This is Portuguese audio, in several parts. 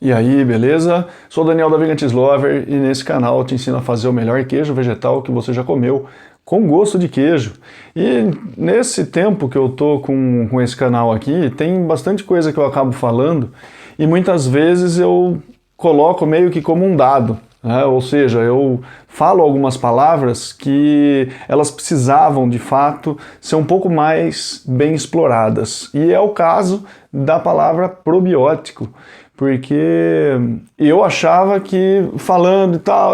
E aí, beleza? Sou Daniel da Vegantis Lover e nesse canal eu te ensino a fazer o melhor queijo vegetal que você já comeu, com gosto de queijo. E nesse tempo que eu tô com esse canal aqui, tem bastante coisa que eu acabo falando e muitas vezes eu coloco meio que como um dado, né? Ou seja, eu falo algumas palavras que elas precisavam de fato ser um pouco mais bem exploradas. E é o caso da palavra probiótico. Porque eu achava que falando e tal,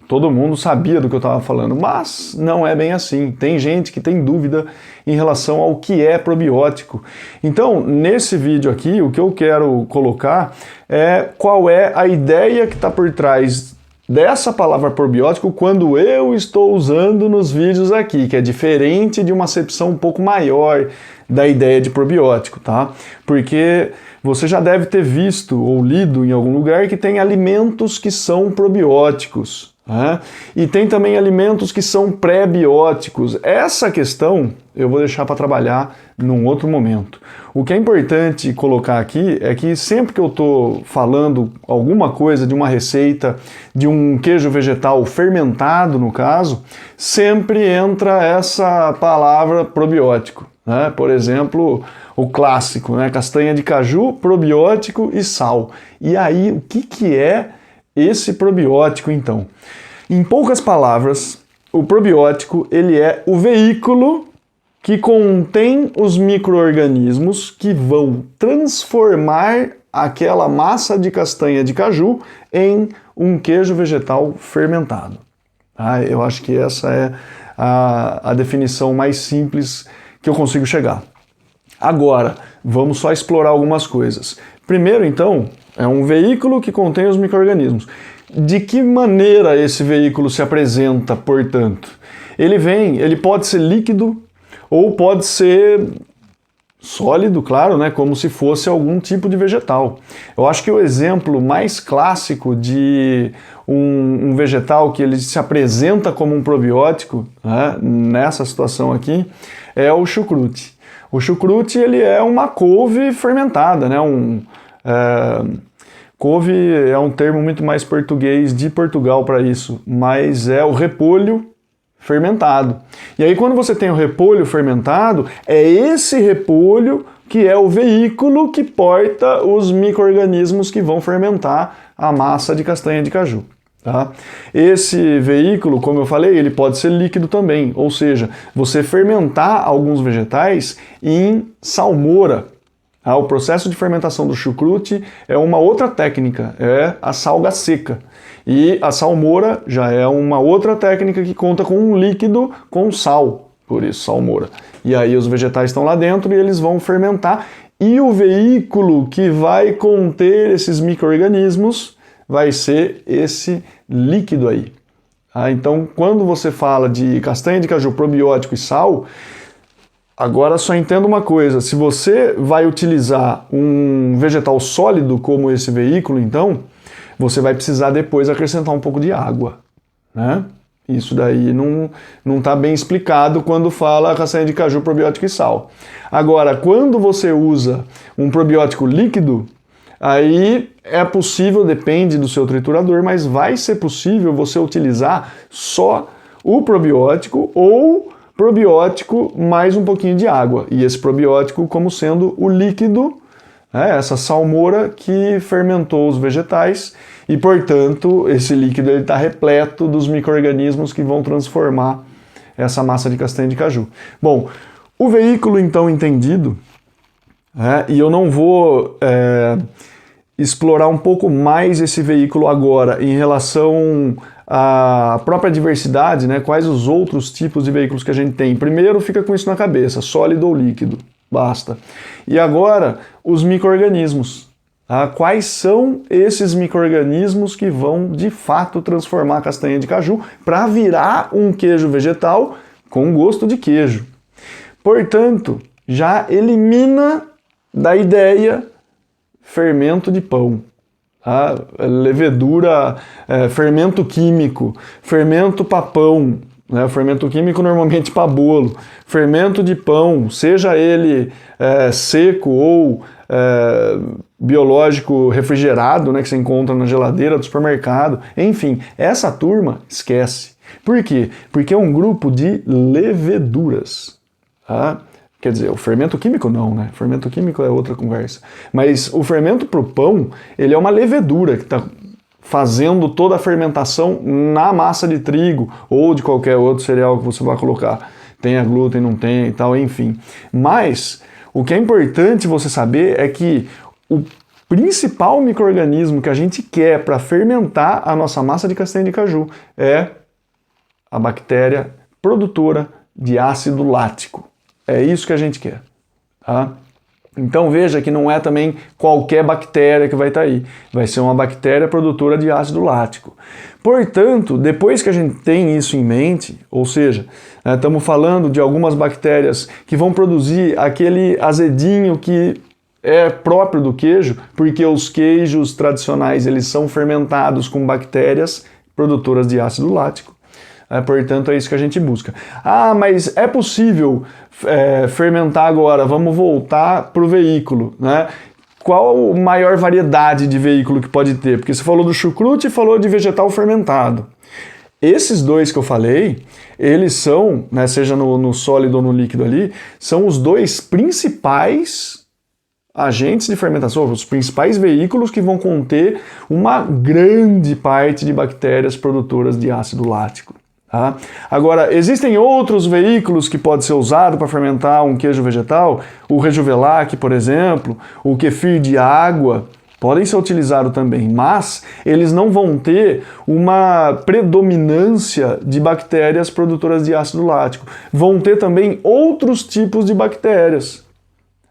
todo mundo sabia do que eu estava falando, mas não é bem assim. Tem gente que tem dúvida em relação ao que é probiótico. Então, nesse vídeo aqui, o que eu quero colocar é qual é a ideia que está por trás dessa palavra probiótico quando eu estou usando nos vídeos aqui, que é diferente de uma acepção um pouco maior da ideia de probiótico, tá? Porque você já deve ter visto ou lido em algum lugar que tem alimentos que são probióticos, né? E tem também alimentos que são pré-bióticos. Essa questão eu vou deixar para trabalhar num outro momento. O que é importante colocar aqui é que sempre que eu estou falando alguma coisa de uma receita, de um queijo vegetal fermentado no caso, sempre entra essa palavra probiótico, né? Por exemplo, o clássico, né? Castanha de caju, probiótico e sal. E aí, o que é esse probiótico então? Em poucas palavras, o probiótico ele é o veículo que contém os micro-organismos que vão transformar aquela massa de castanha de caju em um queijo vegetal fermentado. Eu acho que essa é a definição mais simples que eu consigo chegar. Agora, vamos só explorar algumas coisas. Primeiro, então, é um veículo que contém os micro-organismos. De que maneira esse veículo se apresenta, portanto? Ele pode ser líquido ou pode ser sólido, claro, né, como se fosse algum tipo de vegetal. Eu acho que o exemplo mais clássico de um vegetal que ele se apresenta como um probiótico, né, nessa situação aqui, é o chucrute. O chucrute ele é uma couve fermentada, né? Couve é um termo muito mais português de Portugal para isso, mas é o repolho fermentado. E aí quando você tem o repolho fermentado, é esse repolho que é o veículo que porta os micro-organismos que vão fermentar a massa de castanha de caju. Tá? Esse veículo, como eu falei, ele pode ser líquido também, ou seja, você fermentar alguns vegetais em salmoura. O processo de fermentação do chucrute é uma outra técnica, é a salga seca. E a salmoura já é uma outra técnica que conta com um líquido com sal, por isso salmoura. E aí os vegetais estão lá dentro e eles vão fermentar. E o veículo que vai conter esses micro-organismos vai ser esse líquido aí. Então, quando você fala de castanha de caju, probiótico e sal, agora só entenda uma coisa, se você vai utilizar um vegetal sólido como esse veículo, então, você vai precisar depois acrescentar um pouco de água, né? Isso daí não está bem explicado quando fala castanha de caju, probiótico e sal. Agora, quando você usa um probiótico líquido, aí é possível, depende do seu triturador, mas vai ser possível você utilizar só o probiótico ou probiótico mais um pouquinho de água. E esse probiótico como sendo o líquido, essa salmoura que fermentou os vegetais e, portanto, esse líquido está repleto dos micro-organismos que vão transformar essa massa de castanha de caju. Bom, o veículo então entendido, e eu não vou explorar um pouco mais esse veículo agora em relação à própria diversidade, né? Quais os outros tipos de veículos que a gente tem. Primeiro fica com isso na cabeça, sólido ou líquido, basta. E agora, os micro-organismos. Quais são esses micro-organismos que vão de fato transformar a castanha de caju para virar um queijo vegetal com gosto de queijo? Portanto, já elimina da ideia fermento de pão, levedura, fermento químico, fermento para pão, né? Fermento químico normalmente para bolo, fermento de pão, seja ele seco ou biológico refrigerado, né, que você encontra na geladeira do supermercado. Enfim, essa turma, esquece. Por quê? Porque é um grupo de leveduras. Tá? Quer dizer, o fermento químico não, né? O fermento químico é outra conversa. Mas o fermento para o pão, ele é uma levedura que está fazendo toda a fermentação na massa de trigo ou de qualquer outro cereal que você vai colocar. Tenha glúten, não tem e tal, enfim. Mas o que é importante você saber é que o principal micro-organismo que a gente quer para fermentar a nossa massa de castanha de caju é a bactéria produtora de ácido lático. É isso que a gente quer, tá? Então veja que não é também qualquer bactéria que vai estar aí. Vai ser uma bactéria produtora de ácido lático. Portanto, depois que a gente tem isso em mente, ou seja, estamos falando de algumas bactérias que vão produzir aquele azedinho que é próprio do queijo, porque os queijos tradicionais eles são fermentados com bactérias produtoras de ácido lático. Portanto, é isso que a gente busca. Ah, mas é possível fermentar agora? Vamos voltar para o veículo, né? Qual a maior variedade de veículo que pode ter? Porque você falou do chucrute e falou de vegetal fermentado. Esses dois que eu falei, eles são, né, seja no sólido ou no líquido ali, são os dois principais agentes de fermentação, os principais veículos que vão conter uma grande parte de bactérias produtoras de ácido lático. Tá? Agora, existem outros veículos que podem ser usados para fermentar um queijo vegetal, o Rejuvelac, por exemplo, o kefir de água, podem ser utilizados também, mas eles não vão ter uma predominância de bactérias produtoras de ácido lático. Vão ter também outros tipos de bactérias.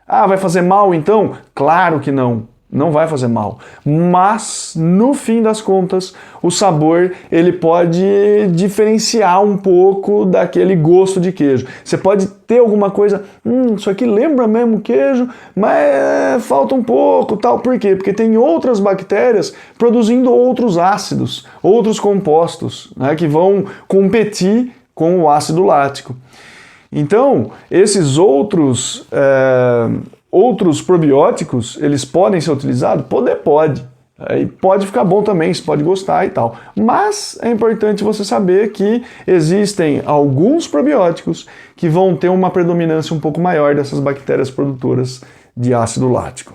Ah, vai fazer mal então? Claro que não. Não vai fazer mal, mas no fim das contas o sabor ele pode diferenciar um pouco daquele gosto de queijo. Você pode ter alguma coisa, isso aqui lembra mesmo queijo, mas falta um pouco, tal. Por quê? Porque tem outras bactérias produzindo outros ácidos, outros compostos, né, que vão competir com o ácido lático. Então, esses outros probióticos, eles podem ser utilizados? Pode. E pode ficar bom também, você pode gostar e tal. Mas é importante você saber que existem alguns probióticos que vão ter uma predominância um pouco maior dessas bactérias produtoras de ácido lático.